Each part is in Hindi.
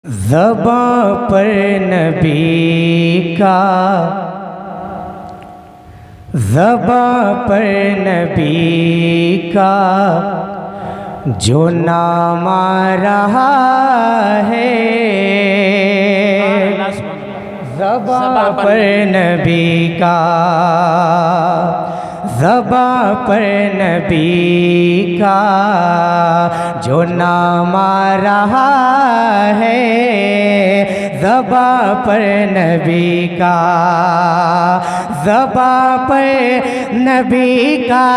ज़बां पर नबी का, ज़बां पर नबी का जो नाम आ रहा है, ज़बां पर नबी का, ज़बां पर नबी का जो नाम आ रहा है, ज़बां पर नबी का, ज़बां पर नबी का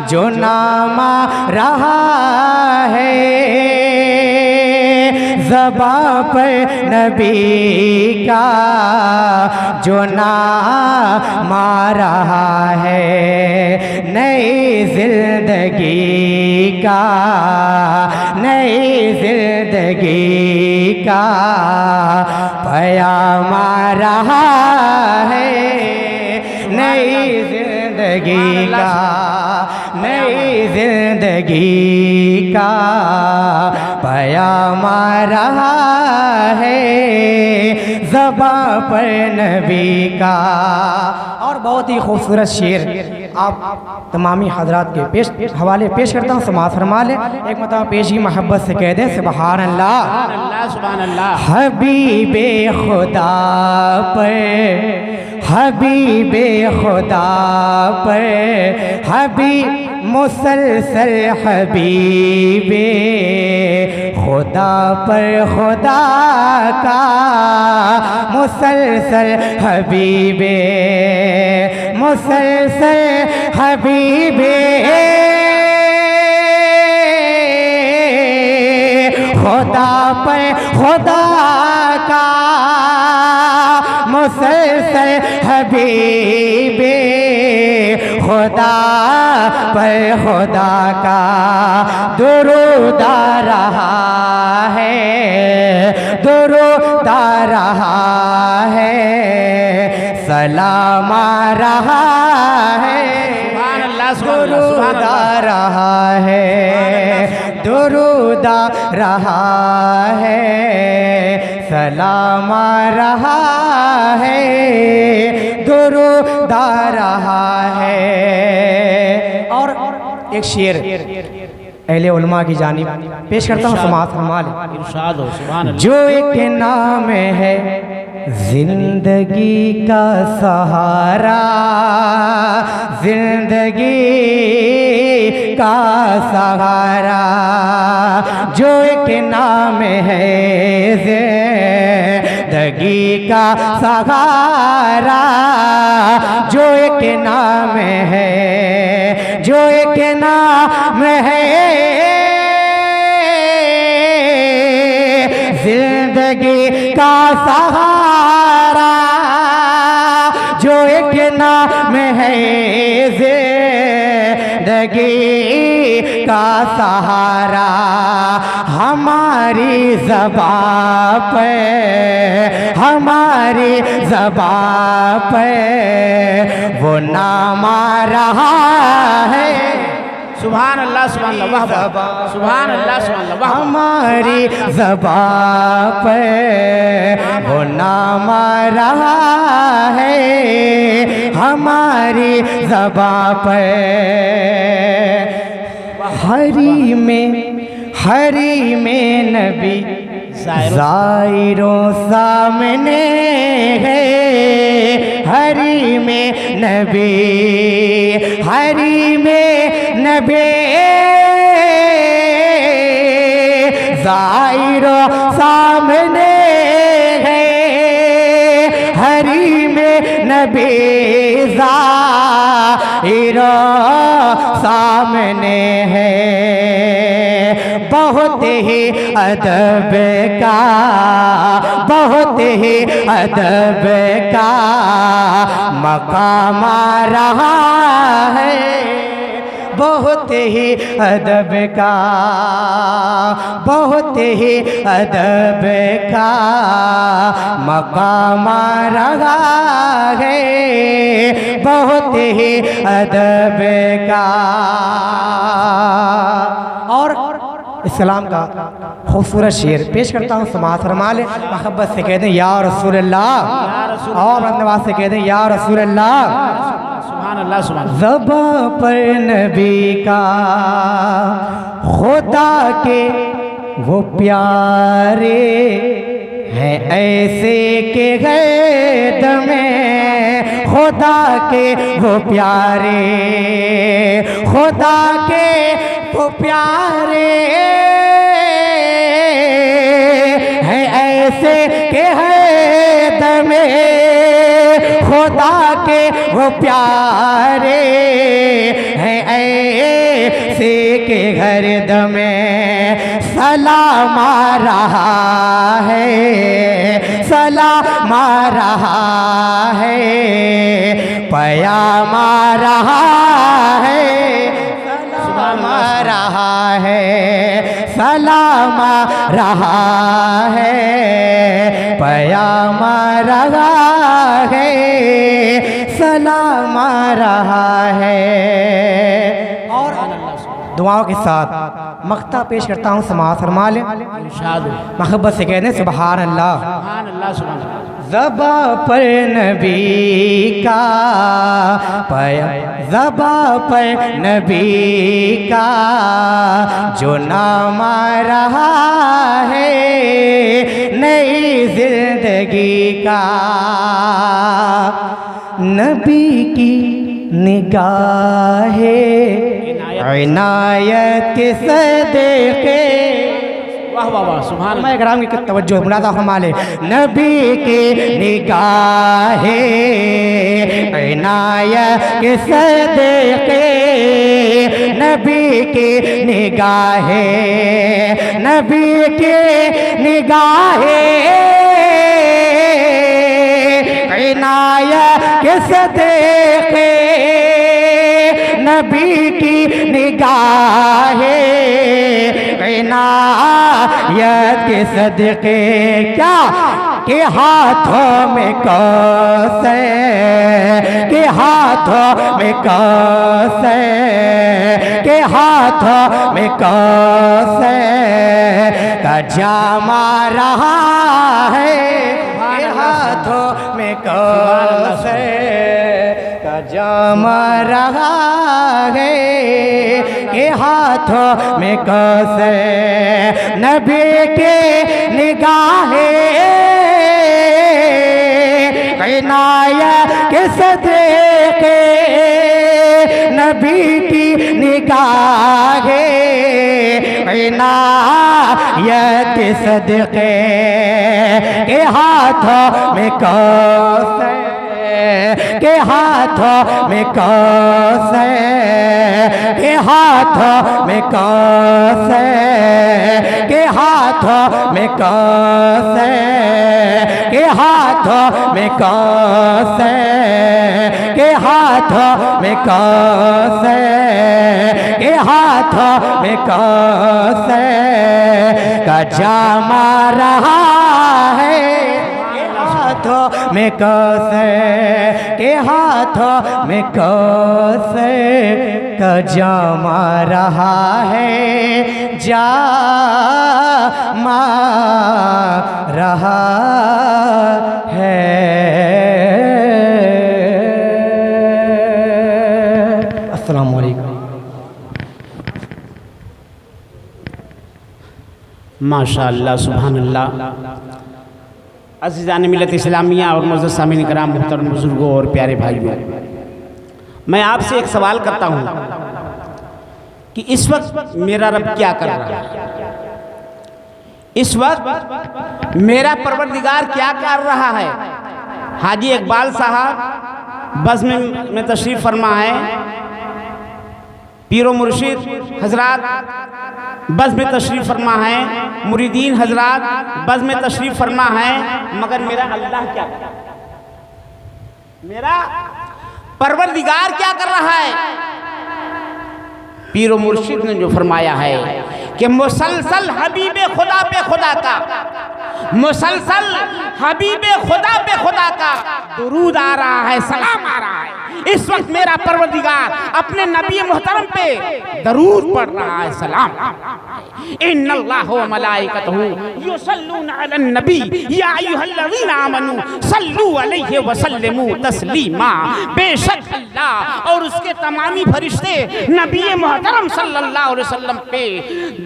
जो नाम आ रहा है, ज़बां पर नबी का जो नाम आ रहा है, नई ज़िंदगी का, नई ज़िंदगी का पैगाम आ रहा है, नई ज़िंदगी का, नई ज़िंदगी का पैगाम आ रहा है, ज़बां पर नबी का। और बहुत ही खूबसूरत शेर आप तमामी हजरात के हवाले पेश करता हूँ, समाअत फरमा लें। एक मरतबा पेश ही मोहब्बत से कह दें सुभान अल्लाह, सुभान अल्लाह। हबीबे खुदा पर, हबीबे खुदा पर, मुसलसल हबीबे खुदा पर खुदा का मुसलसल हबीबे, मुसलसल हबीबे खुदा पर खुदा का मुसलसल हबीबे खुदा पर खुदा का दुरूद आ रहा है, दुरूद आ रहा है, सलाम आ रहा है, दुरूद आ रहा है, दुरूद आ रहा है, सलाम आ रहा है, दुरूद आ रहा है। और एक शेर अहले उलमा की जानिब पेश करता हूँ, समाअत फरमा लें। जो एक नाम है जिंदगी का सहारा, जिंदगी का सहारा, जो एक नाम है जिंदगी का सहारा, जो एक नाम है, जो एक नाम है जिंदगी का सहारा, जो एक नाम है जिंदगी का सहारा, हमारी ज़बां पे, हमारी ज़बां पे वो नाम आ रहा है। सुभान अल्लाह, सुभान अल्लाह, सुभान अल्लाह, सुभान अल्लाह। हमारी ज़बां पे वो नाम आ रहा है, हमारी ज़बां पे हरी में नबी ज़ाहिरों सामने है, हरी में नबी, हरी में नबी ज़ाहिरों सामने है, हरी में नबी ज़ाहिरों सामने है, बहुत ही अदब का, बहुत ही अदब का मकाम आ रहा है, बहुत ही अदब का, बहुत ही अदब का मकाम आ रहा है, बहुत ही अदब का। इस्लाम का खूबसूरत शेर पेश करता हूँ, समाअत फरमा ले। मोहब्बत से कहते हैं या रसूल अल्लाह, और बंदवास से कहते हैं या रसूल अल्लाह। सुभान अल्लाह, सुभान अल्लाह। ज़बां पर नबी का खुदा के वो प्यारे हैं ऐसे के गैद में, खुदा के वो प्यारे, खुदा के वो प्यारे हैं ऐसे के गैद में, खुदा के वो प्यारे हैं ऐसे के गर्द में सलाम आ रहा है, सलाम आ रहा है, पयाम आ रहा है, सलाम आ रहा है, सलाम आ रहा है, पयाम आ रहा है, सलाम आ रहा है। और दुआओं के साथ मक्ता पेश करता हूँ, समाअत फरमा ले। मोहब्बत से कहते हैं सुभान अल्लाह, सुभान अल्लाह, सुभान अल्लाह। ज़बां पर नबी का पया, ज़बां पर नबी का जो नाम आ रहा है नई जिंदगी का, नबी की निगाहे इनायत के सदके, वाह वाह वाह, सुभान अल्लाह। मैं कराम की तवज्जो मुलाज़ा फरमा ले। नबी की निगाहे इनायत के सदके, नबी की निगाहे, नबी की निगाहे इनायत के सदके, नबी की निगाहे इनायत के सदके, क्या के हाथों में कौसे, के हाथों में कौसे, के हाथों में कौसे का जाम आ रहा है, के हाथों में कौसे का जाम आ रहा है, के हाथों में कौसे, नबी के निगाहे इनायत के सदके, नबी की निगाहे इनायत के सदके, के हाथों में कौसे, के हाथों में कौसे, के हाथों में कौसे, के हाथों में कौसे, के हाथों में कौसे, के हाथों में कौसे, के हाथों में कौसे का जाम आ रहा है, हाथों में कौसे, के हाथों में कौसे का जाम आ रहा है, जाम आ रहा है। अस्सलामु अलैकुम। माशाअल्लाह, सुभान अल्लाह। अज़ीज़ान मिल्लत इस्लामिया और मुअज़्ज़ज़ सामीन किराम, मुहतरम बुज़ुर्गों और प्यारे भाइयों, मैं आपसे एक सवाल करता हूँ कि इस वक्त मेरा रब क्या कर रहा है? इस वक्त मेरा परवरदिगार क्या कर रहा है? हाजी इकबाल साहब बज़्म में तशरीफ़ फरमा है, पीरो मुर्शिद हजरात बज़्म में तशरीफ़ फरमा है, मुरीदीन हजरात बज़्म में तशरीफ़ फरमा है, मगर मेरा अल्लाह क्या कर रहा है? मेरा परवरदिगार क्या कर रहा है? पीरो मुर्शिद ने जो फरमाया है कि मुसलसल हबीबे खुदा पे खुदा का, मुसलसल हबीबे खुदा पे खुदा का दुरूद आ रहा है, सलाम आ रहा है। इस वक्त मेरा परवरदिगार अपने नबी मोहतरम पे दरूद पढ़ रहा है, सलाम। इन्नल्लाह व मलाइकतहू युसल्लूना अलन नबी या अय्युहल्लज़ीना आमनू सल्लू अलैहि व सल्लिमू तस्लीमा। बेशक अल्लाह और उसके तमामी फरिश्ते नबी मोहतरम सल्लल्लाहु अलैहि वसल्लम पे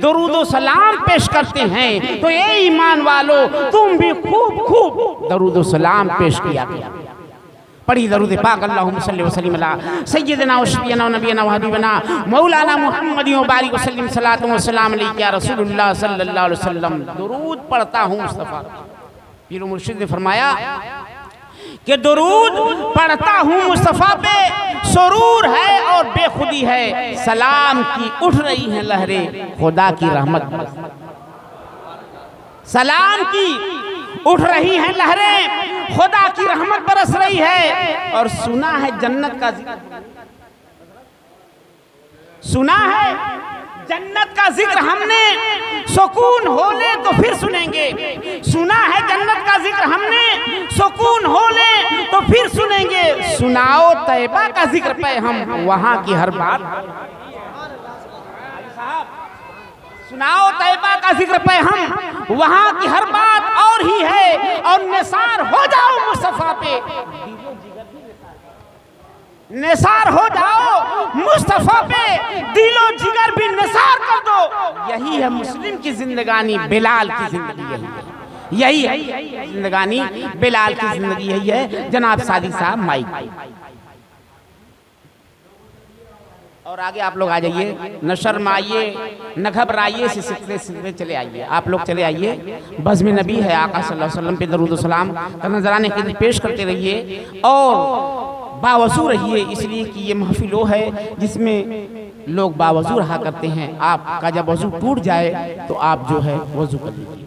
दरूद व सलाम पेश करते हैं। तो ये ईमान वालों, तुम भी खूब खूब दरूद व सलाम पेश किया गया। पढ़ी दरूद पाक अल्लाहुम्मा सल्लि व सल्लिम अला सय्यिदिना व शफीना व नबीना व हबीबना मौलाना मुहम्मद व बारिक व सल्लिम सलातो व सलाम अलैका या रसूलुल्लाह सल्लल्लाहु अलैहि वसल्लम। दरूद पढ़ता हूँ मुस्तफ़ा। पीर मुर्शिद ने फरमाया कि दरूद पढ़ता हूँ मुस्तफ़ा पे, सुरूर है और बेखुदी है, सलाम की उठ रही है लहरें खुदा की रहमत। सलाम की उठ रही हैं लहरें, खुदा की रहमत बरस रही है। और सुना है जन्नत का जिक्र, सुना है जन्नत का जिक्र हमने, सुकून हो ले तो फिर सुनेंगे। सुना है जन्नत का जिक्र हमने, सुकून हो ले तो फिर सुनेंगे। सुनाओ तैयबा का जिक्र पे हम, वहां की हर बात। सुनाओ तैयबा का जिक्र पे हम, वहां की हर बात और ही है। और निसार हो जाओ मुस्तफ़ा पे, निसार हो जाओ मुस्तफ़ा पे, दिलो जिगर भी निसार कर दो। यही है मुस्लिम की जिंदगानी, बिलाल की जिंदगी यही है, यही है जिंदगानी बिलाल की जिंदगी यही है। जनाब सादी साहब माइक। और आगे आप लोग आ जाइए, न शर्माइए न घबराइए, से सीखते सीखते चले आइए। आप लोग चले आइए। बज़्म नबी है, आका सल्लल्लाहु अलैहि वसल्लम पे दरूद सलाम का नजराने के पेश करते रहिए और बावजू रहिए, इसलिए कि ये महफिल वो है जिसमें लोग बावजू रहा करते हैं। आपका जब वजू टूट जाए तो आप जो है वजू कर लीजिए।